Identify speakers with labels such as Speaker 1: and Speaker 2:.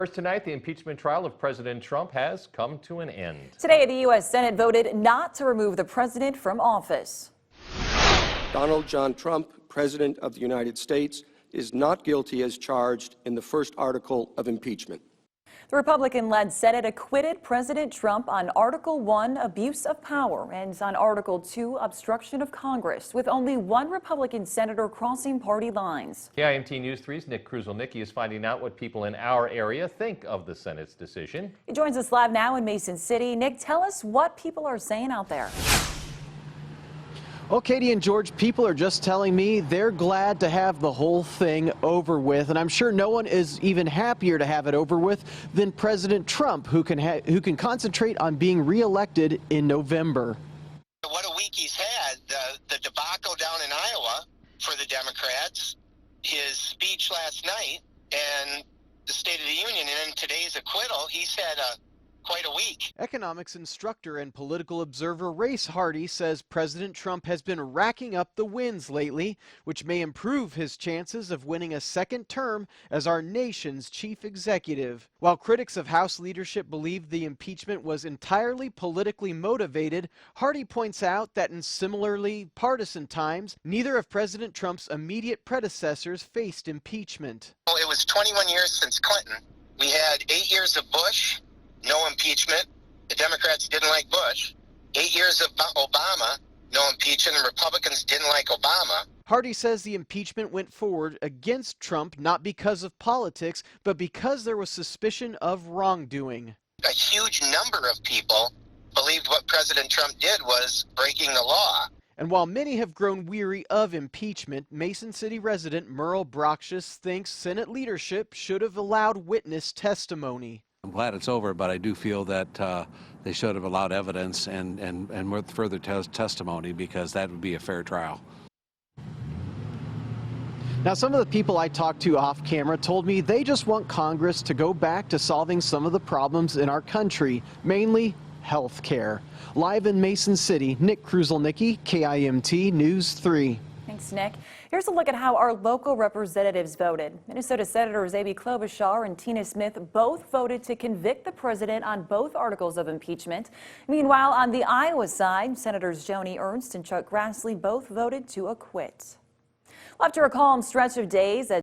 Speaker 1: First tonight, the impeachment trial of President Trump has come to an end.
Speaker 2: Today, the U.S. Senate voted not to remove the president from office.
Speaker 3: Donald John Trump, President of the United States, is not guilty as charged in the first article of impeachment.
Speaker 2: The Republican-led Senate acquitted President Trump on Article 1, abuse of power, and on Article 2, obstruction of Congress, with only one Republican senator crossing party lines.
Speaker 1: KIMT News 3's Nick Kruzelnicki is finding out what people in our area think of the Senate's decision.
Speaker 2: He joins us live now in Mason City. Nick, tell us what people are saying out there.
Speaker 4: Well, Katie and George, people are just telling me they're glad to have the whole thing over with, and I'm sure no one is even happier to have it over with than President Trump, who can concentrate on being reelected in November.
Speaker 5: What a week he's had. The debacle down in Iowa for the Democrats, his speech last night, and the State of the Union, and then today's acquittal. He's had quite a week.
Speaker 4: Economics instructor and political observer Race Hardy says President Trump has been racking up the wins lately, which may improve his chances of winning a second term as our nation's chief executive. While critics of House leadership believe the impeachment was entirely politically motivated, Hardy points out that in similarly partisan times, neither of President Trump's immediate predecessors faced impeachment.
Speaker 5: Well, it was 21 years since Clinton. We had 8 years of Bush. No impeachment. The Democrats didn't like Bush. 8 years of Obama, no impeachment, and Republicans didn't like Obama.
Speaker 4: Hardy says the impeachment went forward against Trump not because of politics, but because there was suspicion of wrongdoing.
Speaker 5: A huge number of people believed what President Trump did was breaking the law.
Speaker 4: And while many have grown weary of impeachment, Mason City resident Merle Broxius thinks Senate leadership should have allowed witness testimony.
Speaker 6: I'm glad it's over, but I do feel that they should have allowed evidence and with further testimony, because that would be a fair trial.
Speaker 4: Now, some of the people I talked to off camera told me they just want Congress to go back to solving some of the problems in our country, mainly health care. Live in Mason City, Nick Kruzelnicki, KIMT News 3.
Speaker 2: Thanks, Nick. Here's a look at how our local representatives voted. Minnesota Senators Amy Klobuchar and Tina Smith both voted to convict the president on both articles of impeachment. Meanwhile, on the Iowa side, Senators Joni Ernst and Chuck Grassley both voted to acquit. Well, after a calm stretch of days,